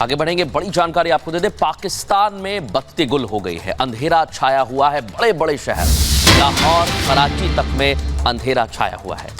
आगे बढ़ेंगे, बड़ी जानकारी आपको दे दे। पाकिस्तान में बत्ती गुल हो गई है, अंधेरा छाया हुआ है। बड़े बड़े शहर लाहौर, कराची तक में अंधेरा छाया हुआ है।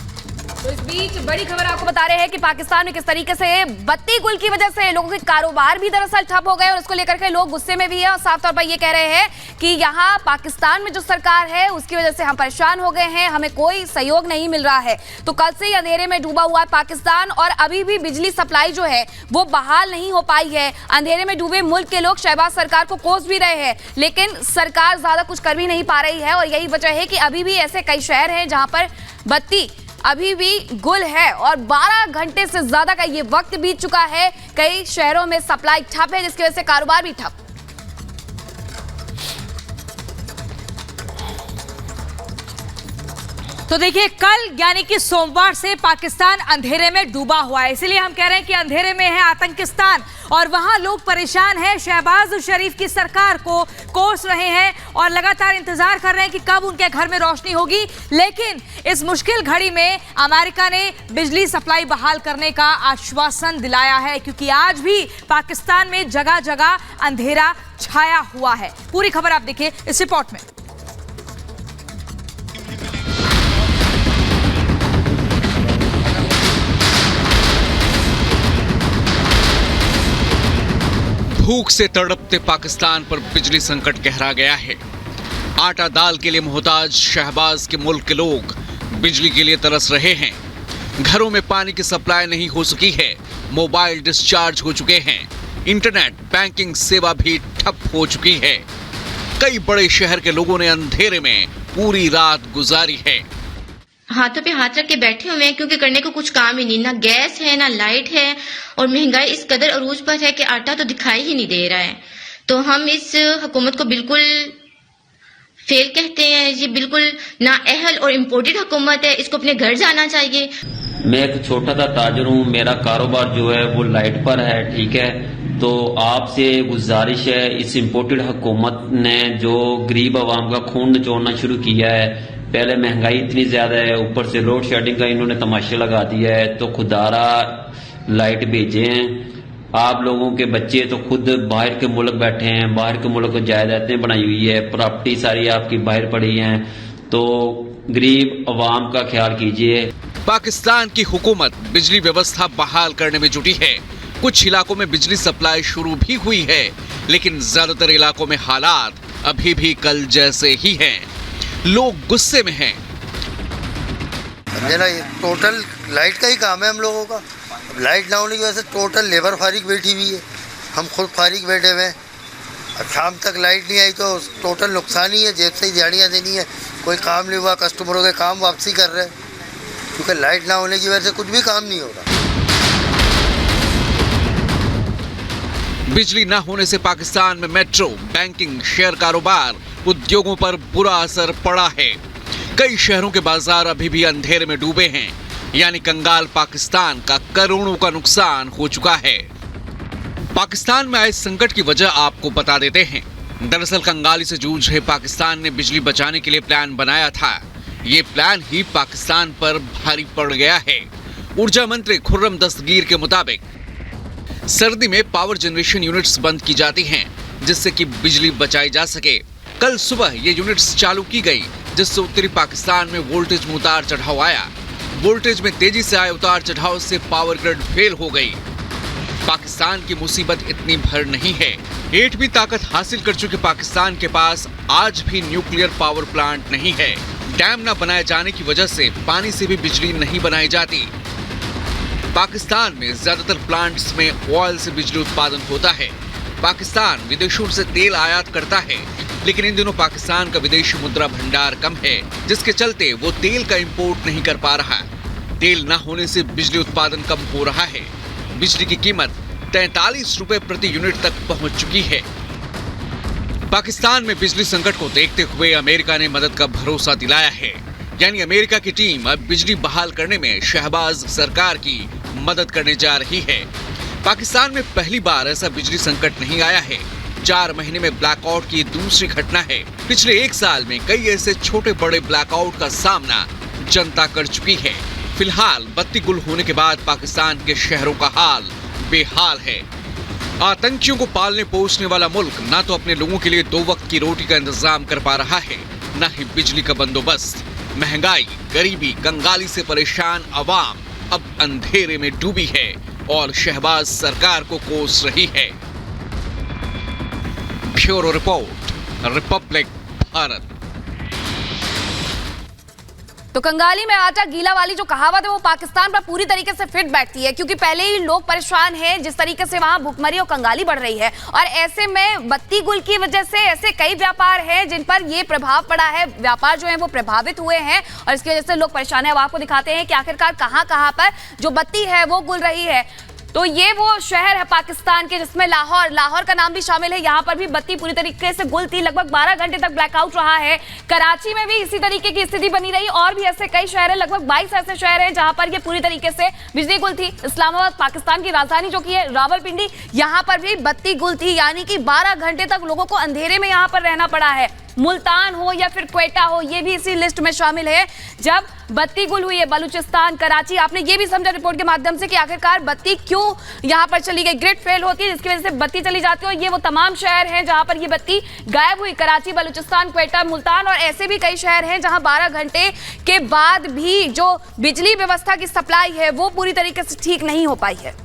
तो इस बीच बड़ी खबर आपको बता रहे हैं कि पाकिस्तान में किस तरीके से बत्ती गुल की वजह से लोगों के कारोबार भी दरअसल ठप हो गए और इसको लेकर के लोग गुस्से में भी हैं और साफ तौर पर ये कह रहे हैं कि यहाँ पाकिस्तान में जो सरकार है उसकी वजह से हम परेशान हो गए हैं, हमें कोई सहयोग नहीं मिल रहा है। तो कल से ही अंधेरे में डूबा हुआ है पाकिस्तान और अभी भी बिजली सप्लाई जो है वो बहाल नहीं हो पाई है। अंधेरे में डूबे मुल्क के लोग शहबाज सरकार को कोस भी रहे हैं, लेकिन सरकार ज्यादा कुछ कर भी नहीं पा रही है और यही वजह है कि अभी भी ऐसे कई शहर हैं जहां पर बत्ती अभी भी गुल है और 12 घंटे से ज्यादा का ये वक्त बीत चुका है। कई शहरों में सप्लाई ठप है जिसकी वजह से कारोबार भी ठप। तो देखिए, कल यानी कि सोमवार से पाकिस्तान अंधेरे में डूबा हुआ है, इसलिए हम कह रहे हैं कि अंधेरे में है आतंकिस्तान और वहां लोग परेशान हैं, शहबाज शरीफ की सरकार को कोस रहे हैं और लगातार इंतजार कर रहे हैं कि कब उनके घर में रोशनी होगी। लेकिन इस मुश्किल घड़ी में अमेरिका ने बिजली सप्लाई बहाल करने का आश्वासन दिलाया है, क्योंकि आज भी पाकिस्तान में जगह जगह अंधेरा छाया हुआ है। पूरी खबर आप देखिए इस रिपोर्ट में। भूख से तड़पते पाकिस्तान पर बिजली संकट गहरा गया है। आटा दाल के लिए मोहताज शहबाज के मुल्क के लोग बिजली के लिए तरस रहे हैं। घरों में पानी की सप्लाई नहीं हो सकी है, मोबाइल डिस्चार्ज हो चुके हैं, इंटरनेट बैंकिंग सेवा भी ठप हो चुकी है। कई बड़े शहर के लोगों ने अंधेरे में पूरी रात गुजारी है। हाथों पे हाथ रख के बैठे हुए हैं क्योंकि करने को कुछ काम ही नहीं, ना गैस है ना लाइट है और महंगाई इस कदर अरूज पर है कि आटा तो दिखाई ही नहीं दे रहा है। तो हम इस हुकूमत को बिल्कुल फेल कहते हैं। ये बिल्कुल नाअहल और इम्पोर्टेड हुकूमत है, इसको अपने घर जाना चाहिए। मैं एक छोटा सा ताजर हूँ, मेरा कारोबार जो है वो लाइट पर है, ठीक है। तो आपसे गुजारिश है, इस इम्पोर्टेड हुकूमत ने जो गरीब आवाम का खून निचोड़ना शुरू किया है, पहले महंगाई इतनी ज्यादा है, ऊपर से लोड शेडिंग का इन्होंने तमाशा लगा दिया है, तो खुदारा लाइट भेजे हैं। आप लोगों के बच्चे तो खुद बाहर के मुल्क बैठे हैं, बाहर के मुल्क को जायदादें बनाई हुई है, प्रॉपर्टी सारी आपकी बाहर पड़ी है, तो गरीब अवाम का ख्याल कीजिए। पाकिस्तान की हुकूमत बिजली व्यवस्था बहाल करने में जुटी है। कुछ इलाकों में बिजली सप्लाई शुरू भी हुई है, लेकिन ज्यादातर इलाकों में हालात अभी भी कल जैसे ही हैं। लोग गुस्से में हैं। टोटल लाइट का ही काम है हम लोगों का। अब लाइट ना होने की वजह से टोटल लेबर फारिग बैठी हुई है, हम खुद फारिग बैठे हुए हैं। अब शाम तक लाइट नहीं आई तो टोटल नुकसान ही है, जेब से ही दिहाड़ियाँ देनी है, कोई काम नहीं हुआ, कस्टमरों के काम वापसी कर रहे हैं क्योंकि लाइट ना होने की वजह से कुछ भी काम नहीं हो रहा। बिजली न होने से पाकिस्तान में मेट्रो, बैंकिंग, शेयर कारोबार, उद्योगों पर बुरा असर पड़ा है। कई शहरों के बाजार अभी भी अंधेरे में डूबे हैं, यानी कंगाल पाकिस्तान का करोड़ों का नुकसान हो चुका है। पाकिस्तान में आए संकट की वजह आपको बता देते हैं। दरअसल कंगाली से जूझ रहे पाकिस्तान ने बिजली बचाने के लिए प्लान बनाया था। ये प्लान ही पाकिस्तान पर भारी पड़ गया है। ऊर्जा मंत्री खुर्रम दस्तगीर के मुताबिक सर्दी में पावर जनरेशन यूनिट्स बंद की जाती हैं, जिससे कि बिजली बचाई जा सके। कल सुबह ये यूनिट्स चालू की गई, जिससे उत्तरी पाकिस्तान में वोल्टेज में उतार चढ़ाव आया। वोल्टेज में तेजी से आए उतार चढ़ाव से पावर ग्रिड फेल हो गई। पाकिस्तान की मुसीबत इतनी भर नहीं है। 8वीं ताकत हासिल कर चुके पाकिस्तान के पास आज भी न्यूक्लियर पावर प्लांट नहीं है। डैम न बनाए जाने की वजह से पानी से भी बिजली नहीं बनाई जाती। पाकिस्तान में ज्यादातर प्लांट्स में ऑयल से बिजली उत्पादन होता है। पाकिस्तान विदेशों से तेल आयात करता है, लेकिन इन दिनों पाकिस्तान का विदेशी मुद्रा भंडार कम है, जिसके चलते वो तेल का इंपोर्ट नहीं कर पा रहा। तेल न होने से बिजली उत्पादन कम हो रहा है। बिजली की कीमत 43 रुपए प्रति यूनिट तक पहुंच चुकी है। पाकिस्तान में बिजली संकट को देखते हुए अमेरिका ने मदद का भरोसा दिलाया है, यानी अमेरिका की टीम अब बिजली बहाल करने में शहबाज सरकार की मदद करने जा रही है। पाकिस्तान में पहली बार ऐसा बिजली संकट नहीं आया है। 4 महीने में ब्लैकआउट की दूसरी घटना है। पिछले 1 साल में कई ऐसे छोटे बड़े ब्लैकआउट का सामना जनता कर चुकी है। फिलहाल बत्ती गुल होने के बाद पाकिस्तान के शहरों का हाल बेहाल है। आतंकियों को पालने पोसने वाला मुल्क ना तो अपने लोगों के लिए 2 वक्त की रोटी का इंतजाम कर पा रहा है, न ही बिजली का बंदोबस्त। महंगाई, गरीबी, कंगाली से परेशान अवाम अब अंधेरे में डूबी है और शहबाज सरकार को कोस रही है। Bureau report, Republic Bharat. तो कंगाली में आटा गीला वाली जो कहावत है वो पाकिस्तान पर पूरी तरीके से फिट बैठती है, क्योंकि पहले ही लोग परेशान हैं, जिस तरीके से वहां भुखमरी और कंगाली बढ़ रही है, और ऐसे में बत्ती गुल की वजह से ऐसे कई व्यापार हैं जिन पर ये प्रभाव पड़ा है। व्यापार जो है वो प्रभावित हुए हैं और इसकी वजह से लोग परेशान है। अब आपको दिखाते हैं कि आखिरकार कहां पर जो बत्ती है वो गुल रही है। तो ये वो शहर है पाकिस्तान के जिसमें लाहौर का नाम भी शामिल है। यहाँ पर भी बत्ती पूरी तरीके से गुल थी, लगभग 12 घंटे तक ब्लैकआउट रहा है। कराची में भी इसी तरीके की स्थिति बनी रही और भी ऐसे कई शहर हैं, लगभग 22 ऐसे शहर हैं जहां पर ये पूरी तरीके से बिजली गुल थी। इस्लामाबाद पाकिस्तान की राजधानी जो की है, रावलपिंडी, यहाँ पर भी बत्ती गुल थी, यानी कि 12 घंटे तक लोगों को अंधेरे में यहाँ पर रहना पड़ा है। मुल्तान हो या फिर क्वेटा हो, ये भी इसी लिस्ट में शामिल है जब बत्ती गुल हुई है। बलूचिस्तान, कराची, आपने ये भी समझा रिपोर्ट के माध्यम से कि आखिरकार बत्ती क्यों यहाँ पर चली गई। ग्रिड फेल होती है जिसकी वजह से बत्ती चली जाती है और ये वो तमाम शहर हैं जहां पर ये बत्ती गायब हुई। कराची, बलूचिस्तान, क्वेटा, मुल्तान और ऐसे भी कई शहर हैं जहां 12 घंटे के बाद भी जो बिजली व्यवस्था की सप्लाई है वो पूरी तरीके से ठीक नहीं हो पाई है।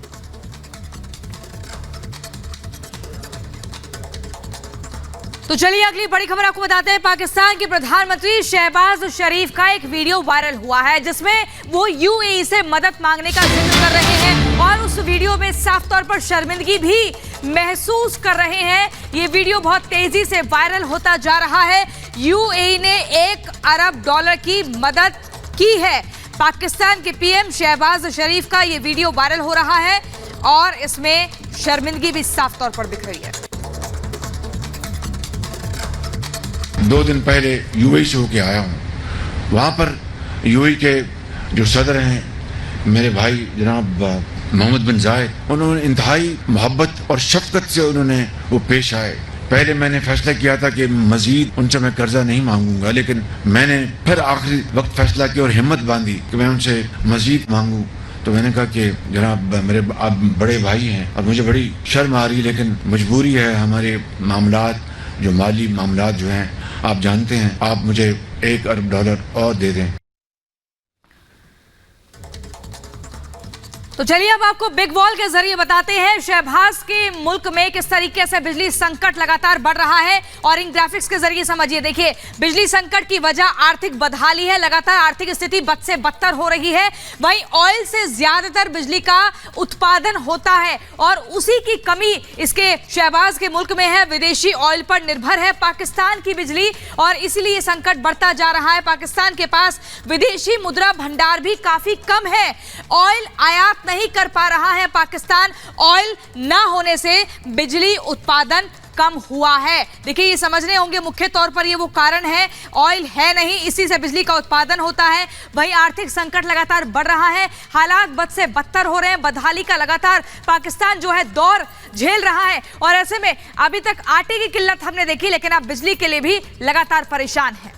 तो चलिए अगली बड़ी खबर आपको बताते हैं। पाकिस्तान के प्रधानमंत्री शहबाज शरीफ का एक वीडियो वायरल हुआ है जिसमें वो यूएई से मदद मांगने का जिक्र कर रहे हैं और उस वीडियो में साफ तौर पर शर्मिंदगी भी महसूस कर रहे हैं। ये वीडियो बहुत तेजी से वायरल होता जा रहा है। यूएई ने $1 अरब की मदद की है। पाकिस्तान के पीएम शहबाज शरीफ का ये वीडियो वायरल हो रहा है और इसमें शर्मिंदगी भी साफ तौर पर दिख रही है। 2 दिन पहले यूएई से होके आया हूँ। वहाँ पर यूएई के जो सदर हैं मेरे भाई जनाब मोहम्मद बिन जायद, उन्होंने इंतहाई मोहब्बत और शफकत से उन्होंने वो पेश आए। पहले मैंने फैसला किया था कि मजीद उनसे मैं कर्जा नहीं मांगूंगा, लेकिन मैंने फिर आखिरी वक्त फैसला किया और हिम्मत बांधी कि मैं उनसे मजीद मांगूं। तो मैंने कहा कि जनाब मेरे आप बड़े भाई हैं और मुझे बड़ी शर्म आ रही है, लेकिन मजबूरी है, हमारे मामलात जो माली मामलात जो हैं आप जानते हैं, आप मुझे $1 अरब और दे दें। तो चलिए अब आपको बिग वॉल के जरिए बताते हैं शहबाज के मुल्क में किस तरीके से बिजली संकट लगातार बढ़ रहा है और इन ग्राफिक्स के जरिए समझिए। देखिए, बिजली संकट की वजह आर्थिक बदहाली है, लगातार आर्थिक स्थिति बद से बदतर हो रही है। वहीं ऑयल से ज्यादातर बिजली का उत्पादन होता है और उसी की कमी इसके शहबाज के मुल्क में है। विदेशी ऑयल पर निर्भर है पाकिस्तान की बिजली और इसीलिए संकट बढ़ता जा रहा है। पाकिस्तान के पास विदेशी मुद्रा भंडार भी काफी कम है। ऑयल आयात नहीं कर पा रहा है पाकिस्तान। ऑयल ना होने से बिजली उत्पादन कम हुआ है। देखिए, ये समझने होंगे मुख्य तौर पर ये वो कारण है, ऑयल है नहीं, इसी से बिजली का उत्पादन होता है। वहीं आर्थिक संकट लगातार बढ़ रहा है, हालात बद से बदतर हो रहे हैं, बदहाली का लगातार पाकिस्तान जो है दौर झेल रहा है और ऐसे में अभी तक आटे की किल्लत हमने देखी, लेकिन अब बिजली के लिए भी लगातार परेशान है।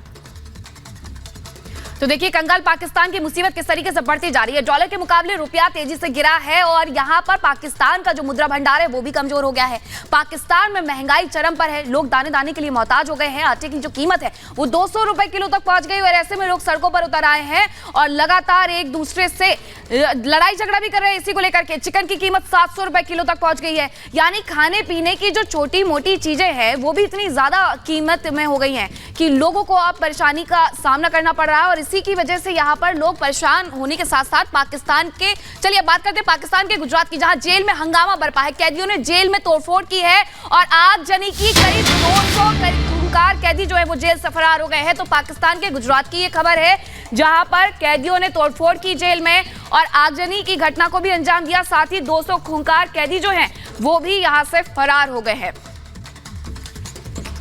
तो देखिए, कंगाल पाकिस्तान की मुसीबत किस तरीके से बढ़ती जा रही है। डॉलर के मुकाबले रुपया तेजी से गिरा है और यहाँ पर पाकिस्तान का जो मुद्रा भंडार है वो भी कमजोर हो गया है। पाकिस्तान में महंगाई चरम पर है, लोग दाने दाने के लिए मोहताज हो गए हैं। आटे की जो कीमत है वो 200 रुपए किलो तक पहुंच गई और ऐसे में लोग सड़कों पर उतर आए हैं और लगातार एक दूसरे से लड़ाई झगड़ा भी कर रहे हैं इसी को लेकर के। चिकन की कीमत 700 रुपए किलो तक पहुंच गई है, यानी खाने पीने की जो छोटी मोटी चीजें हैं वो भी इतनी ज्यादा कीमत में हो गई हैं कि लोगों को अब परेशानी का सामना करना पड़ रहा है और इसी की वजह से यहाँ पर लोग परेशान होने के साथ साथ पाकिस्तान के, चलिए बात करते हैं पाकिस्तान के गुजरात की, जहां जेल में हंगामा बरपा है। कैदियों ने जेल में तोड़फोड़ की है और आगजनी की। करीब 200 खूंखार कैदी जो है वो जेल से फरार हो गए हैं। तो पाकिस्तान के गुजरात की ये खबर है जहां पर कैदियों ने तोड़फोड़ की जेल में और आगजनी की घटना को भी अंजाम दिया। साथ ही 200 खूंखार कैदी जो हैं वो भी यहां से फरार हो गए हैं।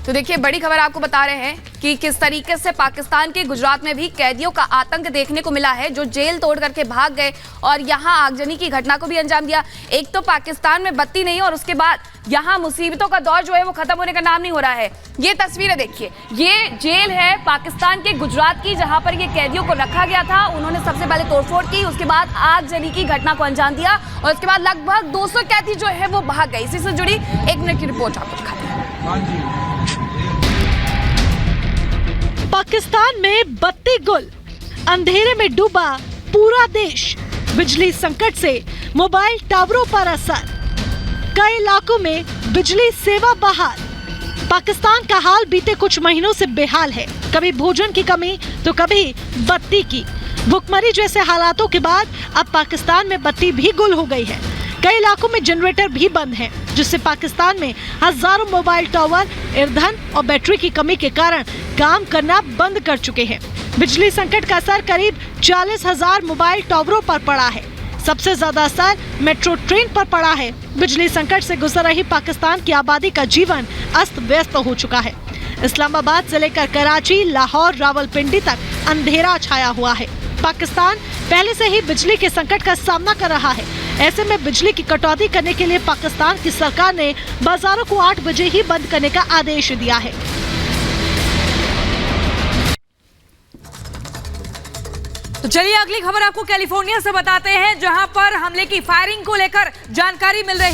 तो देखिए, बड़ी खबर आपको बता रहे हैं कि किस तरीके से पाकिस्तान के गुजरात में भी कैदियों का आतंक देखने को मिला है, जो जेल तोड़ करके भाग गए और यहाँ आगजनी की घटना को भी अंजाम दिया। एक तो पाकिस्तान में बत्ती नहीं और उसके बाद यहाँ मुसीबतों का दौर जो है वो खत्म होने का नाम नहीं हो रहा है। ये तस्वीरें देखिए, ये जेल है पाकिस्तान के गुजरात की, जहां पर ये कैदियों को रखा गया था। उन्होंने सबसे पहले तोड़फोड़ की, उसके बाद आगजनी की घटना को अंजाम दिया और उसके बाद लगभग 200 कैदी जो है वो भाग गए। इसी से जुड़ी 1 मिनट की रिपोर्ट आपको दिखाते हैं। पाकिस्तान में बत्ती गुल, अंधेरे में डूबा पूरा देश। बिजली संकट से मोबाइल टावरों पर असर, कई इलाकों में बिजली सेवा बहाल। पाकिस्तान का हाल बीते कुछ महीनों से बेहाल है, कभी भोजन की कमी तो कभी बत्ती की। भुखमरी जैसे हालातों के बाद अब पाकिस्तान में बत्ती भी गुल हो गई है। कई इलाकों में जनरेटर भी बंद हैं, जिससे पाकिस्तान में हजारों मोबाइल टावर ईंधन और बैटरी की कमी के कारण काम करना बंद कर चुके हैं। बिजली संकट का असर करीब 40,000 मोबाइल टावरों पर पड़ा है। सबसे ज्यादा असर मेट्रो ट्रेन पर पड़ा है। बिजली संकट से गुजर रही पाकिस्तान की आबादी का जीवन अस्त व्यस्त हो चुका है। इस्लामाबाद से लेकर कराची, लाहौर, रावलपिंडी तक अंधेरा छाया हुआ है। पाकिस्तान पहले से ही बिजली के संकट का सामना कर रहा है। ऐसे में बिजली की कटौती करने के लिए पाकिस्तान की सरकार ने बाजारों को 8 बजे ही बंद करने का आदेश दिया है। तो चलिए अगली खबर आपको कैलिफोर्निया से बताते हैं, जहां पर हमले की फायरिंग को लेकर जानकारी मिल रही